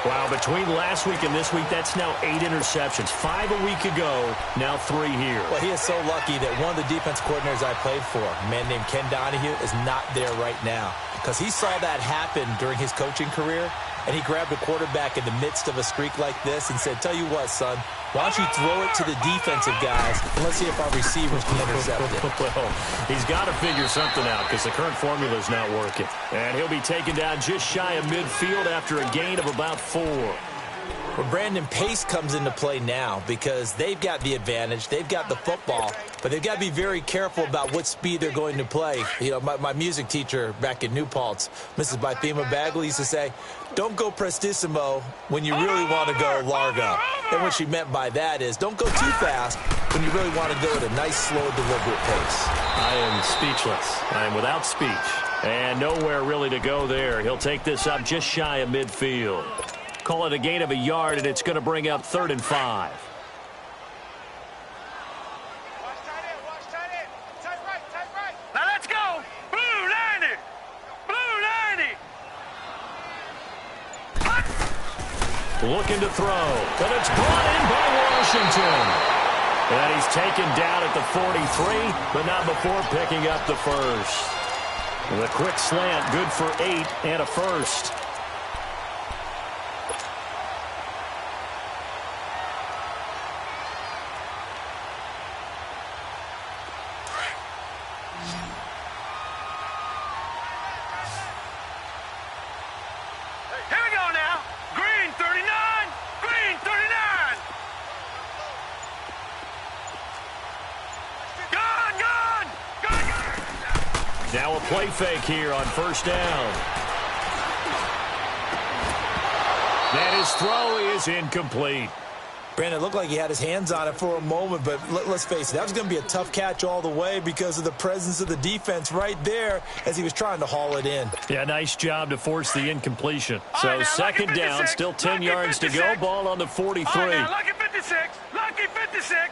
Wow, between last week and this week, that's now 8 interceptions. 5 a week ago, now 3 here. Well, he is so lucky that one of the defense coordinators I played for, a man named Ken Donahue, is not there right now. Because he saw that happen during his coaching career, and he grabbed a quarterback in the midst of a streak like this and said, tell you what, son, why don't you throw it to the defensive guys, and let's see if our receivers can intercept it. Well, he's got to figure something out because the current formula is not working. And he'll be taken down just shy of midfield after a gain of about 4. Well, Brandon, pace comes into play now because they've got the advantage. They've got the football, but they've got to be very careful about what speed they're going to play. You know, my music teacher back in New Paltz, Mrs. Bythema Bagley, used to say, don't go prestissimo when you really want to go largo. And what she meant by that is don't go too fast when you really want to go at a nice, slow, deliberate pace. I am speechless. I am without speech. And nowhere really to go there. He'll take this up just shy of midfield. Call it a gain of a yard, and it's going to bring up 3rd and 5. Now let's go. Blue 90. Blue 90. Looking to throw. And it's brought in by Washington. And he's taken down at the 43, but not before picking up the first. The quick slant, good for 8 and a first. Here we go now. Green 39. Green 39. Gun. Now a play fake here on first down. And his throw is incomplete. Brandon, it looked like he had his hands on it for a moment, but let's face it, that was going to be a tough catch all the way because of the presence of the defense right there as he was trying to haul it in. Yeah, nice job to force the incompletion. All So right, now, second lucky down, 56, still 10 lucky yards to go. 56. Ball on the 43. All right, now, lucky 56. Lucky 56.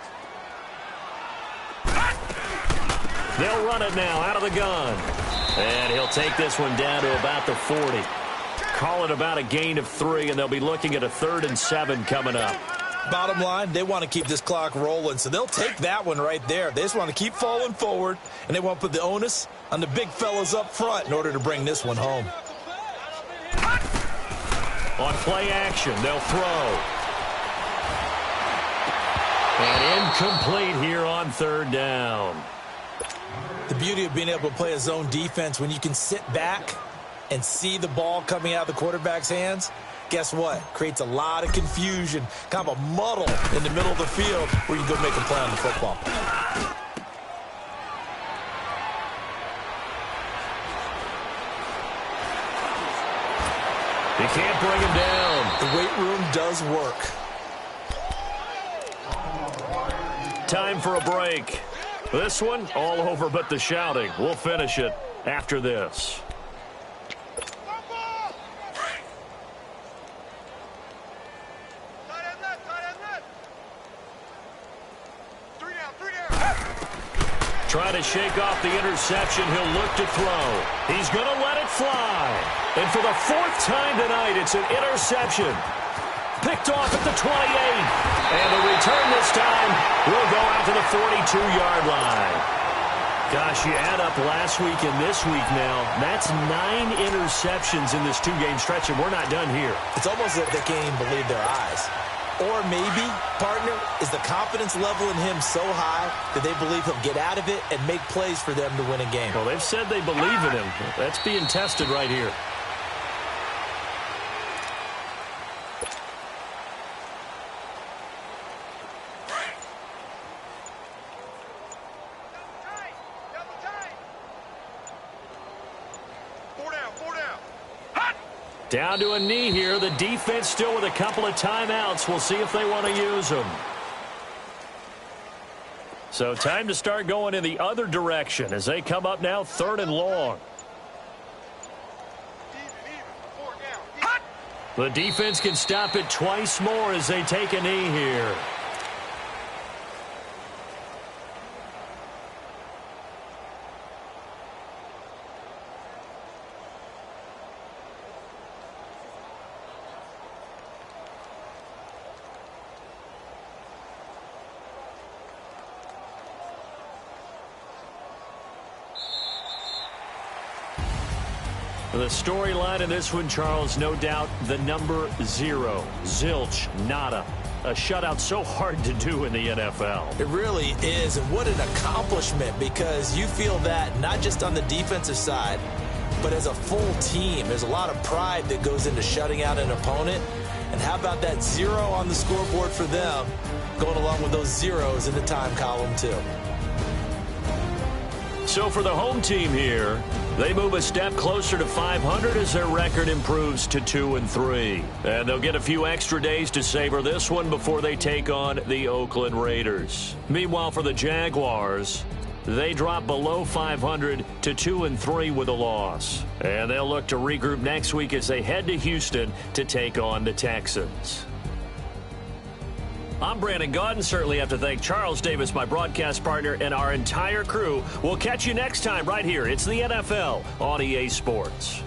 They'll run it now out of the gun. And he'll take this one down to about the 40. Call it about a gain of 3, and they'll be looking at a 3rd and 7 coming up. Bottom line, they want to keep this clock rolling, so they'll take that one right there. They just want to keep falling forward, and they want to put the onus on the big fellas up front in order to bring this one home. On play action, they'll throw. And incomplete here on 3rd down. The beauty of being able to play a zone defense when you can sit back and see the ball coming out of the quarterback's hands, guess what? Creates a lot of confusion, kind of a muddle in the middle of the field where you can go make a play on the football. He can't bring him down. The weight room does work. Time for a break. This one, all over but the shouting. We'll finish it after this. Trying to shake off the interception. He'll look to throw. He's going to let it fly. And for the 4th time tonight, it's an interception. Picked off at the 28. And the return this time will go out to the 42-yard line. Gosh, you add up last week and this week now. That's 9 interceptions in this 2-game stretch, and we're not done here. It's almost as if they can't even believe their eyes. Or maybe, partner, is the confidence level in him so high that they believe he'll get out of it and make plays for them to win a game. Well, they've said they believe in him. That's being tested right here. Down to a knee here. The defense still with a couple of timeouts. We'll see if they want to use them. So time to start going in the other direction as they come up now 3rd and long. The defense can stop it twice more as they take a knee here. The storyline in this one, Charles, no doubt the number 0. Zilch, nada. A shutout so hard to do in the NFL. It really is, and what an accomplishment, because you feel that not just on the defensive side, but as a full team. There's a lot of pride that goes into shutting out an opponent. And how about that 0 on the scoreboard for them, going along with those zeros in the time column too. So for the home team here, they move a step closer to 500 as their record improves to 2-3. And they'll get a few extra days to savor this one before they take on the Oakland Raiders. Meanwhile, for the Jaguars, they drop below 500 to 2-3 with a loss. And they'll look to regroup next week as they head to Houston to take on the Texans. I'm Brandon Gaudin. Certainly have to thank Charles Davis, my broadcast partner, and our entire crew. We'll catch you next time right here. It's the NFL on EA Sports.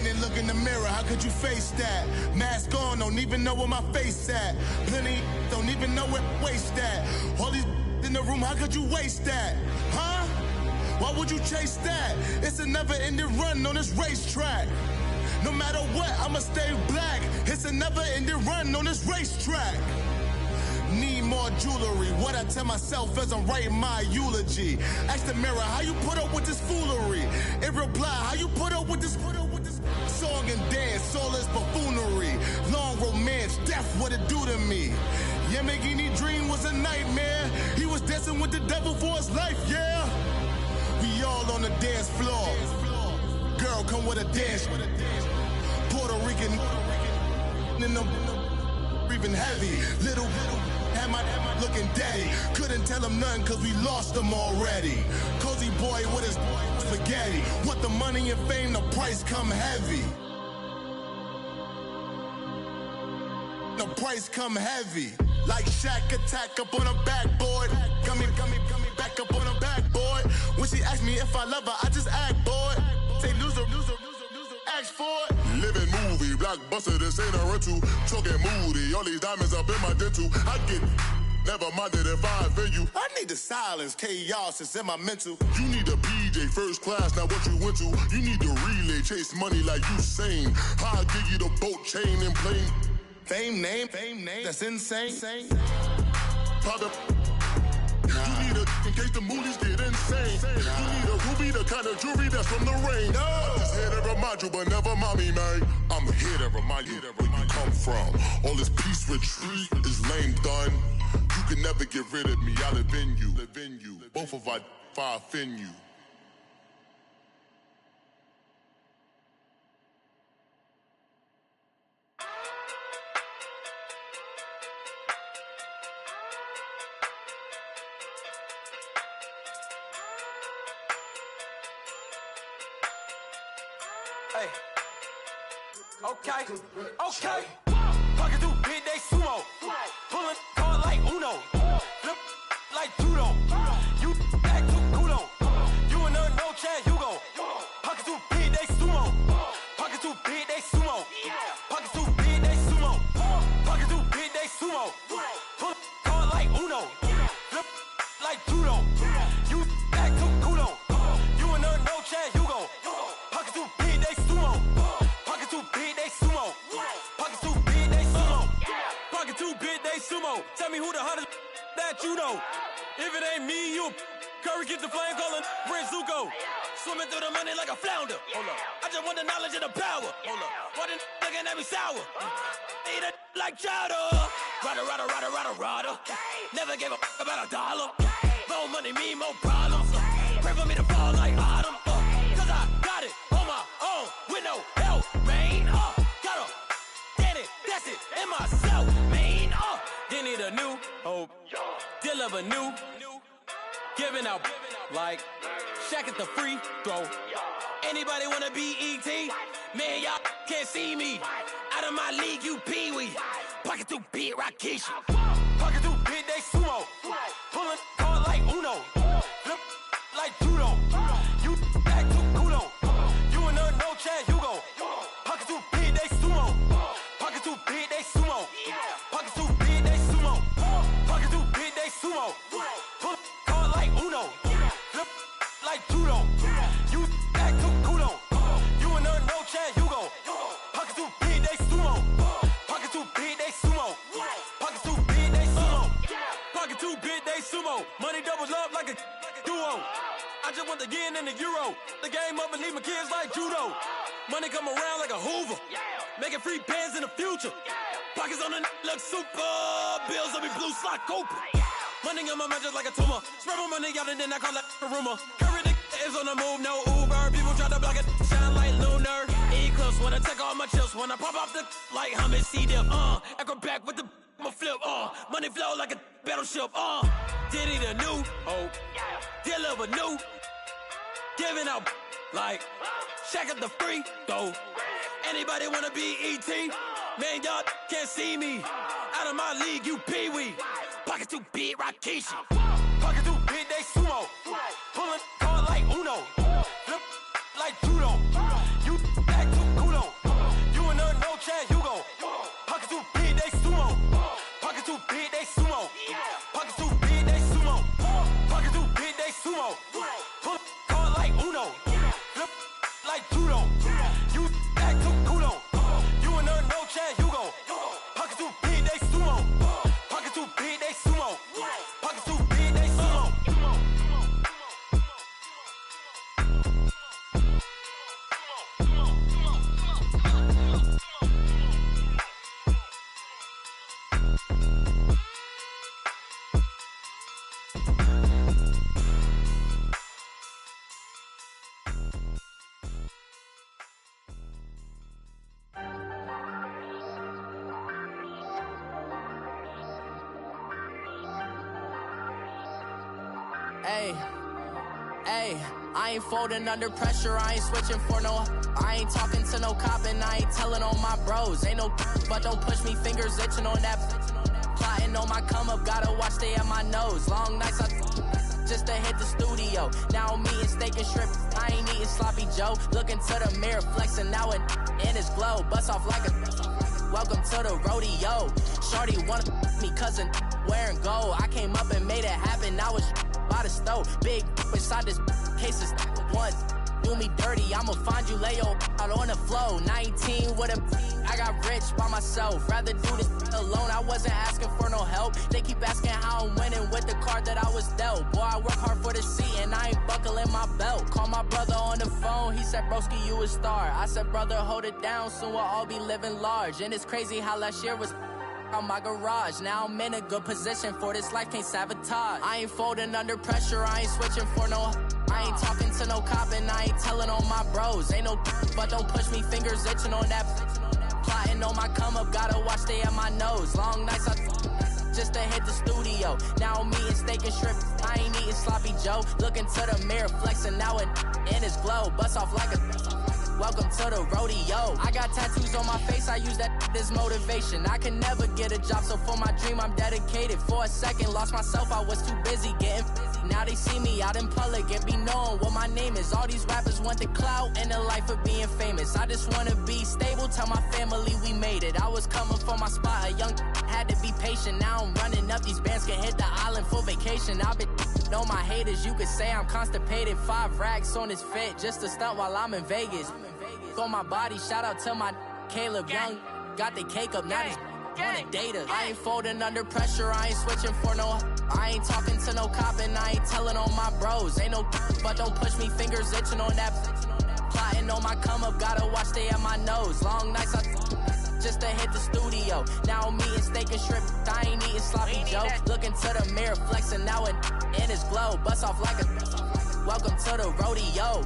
in and look in the mirror, how could you face that? Mask on, don't even know where my face at. Plenty don't even know where waist at. All these in the room, how could you waste that? Huh? Why would you chase that? It's a never-ending run on this racetrack. No matter what, I'ma stay black. It's a never-ending run on this racetrack. Need more jewelry. What I tell myself as I'm writing my eulogy. Ask the mirror, how you put up with this foolery? In reply, how you put up with this song and dance, all this buffoonery. Long romance, death, what it do to me? Yamagini dream was a nightmare. He was dancing with the devil for his life, yeah. We all on the dance floor. Girl, come with a dance. Puerto Rican in them breathing heavy. Little am I looking daddy. Couldn't tell him nothing cause we lost him already. Cozy boy with his spaghetti. Want the money and fame, the price come heavy. The price come heavy. Like Shaq attack up on a backboard. Gummy, back up on a backboard. When she asked me if I love her, I just act bored. Say loser, ask for it. Living movie, blockbuster, this ain't a rental. Talking moody, all these diamonds up in my dental. I get never minded if I offend you. I need the silence, chaos is in my mental. You need a PJ, first class, not what you went to. You need the relay, chase money like you sane. I'll give you the boat, chain, and plane. Fame name, that's insane. Pop up. You need a, in case the movies get insane. You need a ruby, the kind of jewelry that's from the rain. I'm just here to remind you, but never mommy, man. I'm here to remind you where you come from. All this peace retreat is lame done. You can never get rid of me, I live in you. Both of our fire offend you. Hey. Okay. Fucking through big day sumo. Pulling card like Uno. Flip like judo. You back to kudo. You and her no Chad Hugo. Pocket through big day sumo. Pocket through big day sumo. Pocket through big day sumo. Pocket through big day sumo. Pull card like Uno. Flip like judo. You back to kudo. You and her no Chad Hugo. Pocket through big day sumo. Pocket through big day sumo. Pocket through big day sumo. Pocket through big day sumo. Tell me who the hottest that you know. If it ain't me, you Curry keeps the flame calling Prince Zuko. Swimming through the money like a flounder. Hold up. I just want the knowledge and the power. Hold up. Why the looking at me sour? Eat it like chowder. Rada. Never gave a about $1. More money, me, more problems. Pray for me to fall like autumn. Cause I got it on my own with no help, man. Gotta get it, that's it, in myself, man. They need a new hope, deal of a new, giving out like Shaq at the free throw. Anybody wanna be E.T.? Man, y'all can't see me. Out of my league, you pee-wee. Pocket through beat Rakishi. Pocket through big day sumo. Pulling card like Uno. Flip like judo. You back to kudo. You and her no Chad Hugo. Pocket through big day sumo. Pocket through big day sumo. Pocket through big day sumo. Pocket through big day sumo. Pull card like Uno. Flip like judo. You back to kudo. You and her no Chad Hugo. Pocket through big day sumo. Pocket through big day sumo. Pocket through big day sumo. Pocket through big day sumo. Money doubles love like a duo. I just want the yen and the euro. The game up and leave my kids like judo. Money come around like a Hoover. Making free bands in the future. Pockets on the look super. Bills on me blue slot Cooper. Money on my mind just like a tumor. Spread my money out and then I call that a rumor. Curry the is on the move, no Uber. People try to block it, shine like lunar. Eclipse when I take all my chips. When I pop off the like hummus C-dip. Acrobat with the flip. Money flow like a battleship. Diddy the new hope. Deliver new. Giving out like Shaq at the free throw. Anybody wanna be E.T.? Man, y'all can't see me. Out of my league, you pee-wee. Pocket too big, Rakishi. Pocket too big, they sumo. Pulling card like Uno. Flip like judo. You back to kudo. Ayy, I ain't folding under pressure, I ain't switching for no. I ain't talking to no cop and I ain't telling on my bros. Ain't no but don't push me, fingers itching on that. Plotting on my come up, gotta watch stay at my nose. Long nights just to hit the studio. Now I'm eating steak and shrimp, I ain't eating sloppy Joe. Looking to the mirror, flexing now and in his glow. Bust off like a welcome to the rodeo. Shorty wanna me cousin wearing gold. I came up and made it happen, I was by the stove. Big inside this case is one. Do me dirty, I'ma find you, lay your out on the flow. 19 with a I got rich by myself. Rather do this alone, I wasn't asking for no help. They keep asking how I'm winning with the card that I was dealt. Boy, I work hard for the seat and I ain't buckling my belt. Call my brother on the phone, he said, broski, you a star. I said, brother, hold it down, soon we'll all be living large. And it's crazy how last year was on my garage. Now I'm in a good position for this life, can't sabotage. I ain't folding under pressure, I ain't switching for no. I ain't talking to no cop and I ain't telling on my bros. Ain't no but don't push me, fingers itching on that. Plotting on my come up, gotta watch stay at my nose. Long nights just to hit the studio. Now I'm eating steak and shrimp, I ain't eating sloppy Joe. Looking to the mirror, flexing now and in his glow. Bust off like a welcome to the rodeo. I got tattoos on my face, I use that as motivation. I can never get a job, so for my dream I'm dedicated. For a second, lost myself, I was too busy getting busy. Now they see me out in public and be knowing what my name is. All these rappers want the clout and the life of being famous. I just wanna be stable, tell my family we made it. I was coming for my spot, a young had to be patient. Now I'm running up, these bands can hit the island for vacation. I've been know my haters, you could say I'm constipated. 5 racks on his fit, just to stunt while I'm in Vegas. On my body, shout out to my Caleb Young. Got the cake up, now he's on a data. I ain't folding under pressure, I ain't switching for no. I ain't talking to no cop and I ain't telling on my bros. Ain't no but don't push me, fingers itching on that. Plotting on my come up, gotta watch stay at my nose. Long nights just to hit the studio. Now I'm eating steak and shrimp, I ain't eating sloppy Joe. Looking to the mirror, flexing now and in his glow. Bust off like a welcome to the rodeo.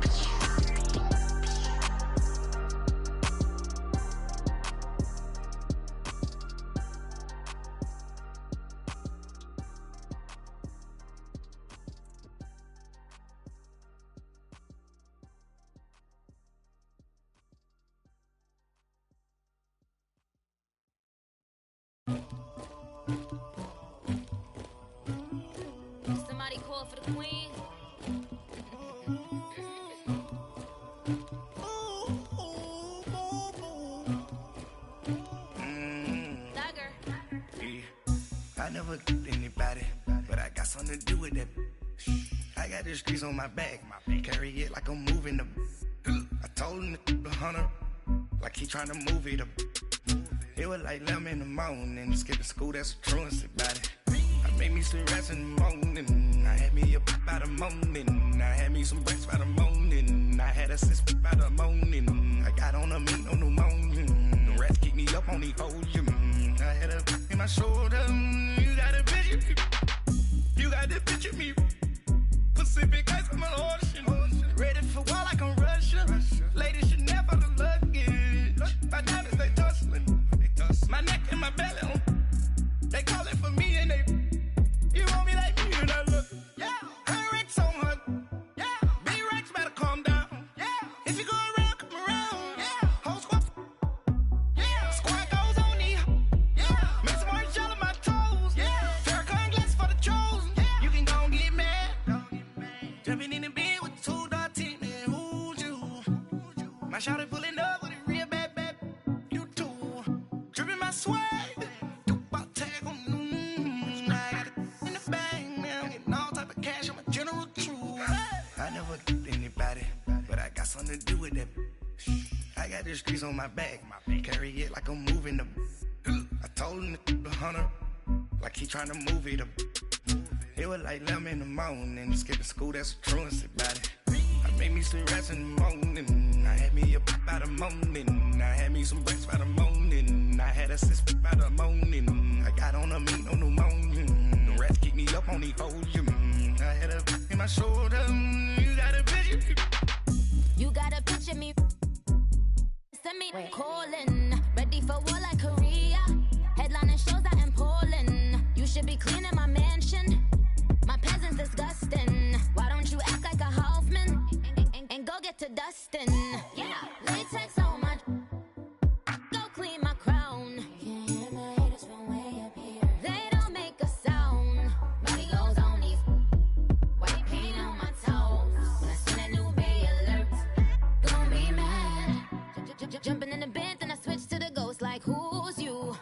Somebody call for the queen. Dagger. I never did anybody, but I got something to do with that. I got the streets on my back, carry it like I'm moving the. I told him the hunter, like he trying to move it up. It was like 11 in the morning, skipping school, that's a truancy about it. I made me some rest in the morning, I had me up by the morning. I had me some breaks by the morning, I had a sis by the morning. I got on a meat on the morning, the rats keep me up on the podium. I had a in my shoulder, you got a picture me, you got to picture me. Pacific ice on my ocean, ready for war like I'm Russia. Ladies should never the luggage, my diamonds they tussling. My neck and my belly on. They calling for me and they. You want me like me and I look. Yeah. Her Rex on her. Yeah. Big Rex better calm down. Yeah. If you go around, come around. Yeah. Whole squad. Yeah. Squad goes on me. Yeah. Make some orange gel on my toes. Yeah. Farrakhan glass for the chosen. Yeah. You can go and get mad. Jumping in the bed with 2 dark teeth. Man, who's you? My shawty pulling up with a real bad. You too. Dripping my swag. Something to do with that. I got the streets on my back, carry it like I'm moving the. I told him the hunter, like he trying to move it up. It was like 11 in the morning, skipping school, that's a truancy about it. I made me some rest in the morning, I had me up by the morning. I had me some breaks by the morning, I had a sis by the morning. I got on a meat on the morning, the rats keep me up on the podium. I had a in my shoulder, you got a picture. You gotta picture me. Send me calling. Ready for war like Korea. Headlining shows out in Poland. You should be cleaning my mansion. My peasants disgusting. get to dustin'. Yeah, latex on my. Go clean my crown. Can't hear my haters from way up here. They don't make a sound. Money goes on these. White paint on my toes. When I see that new bay alert, don't be mad. Jumping in the bed, then I switch to the ghost like who's you?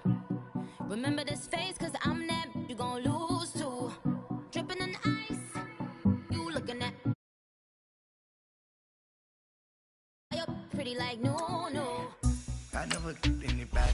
Remember this face, cause I'm that you gon' lose too. Dripping in ice, you looking at. You're pretty like no. I never anybody,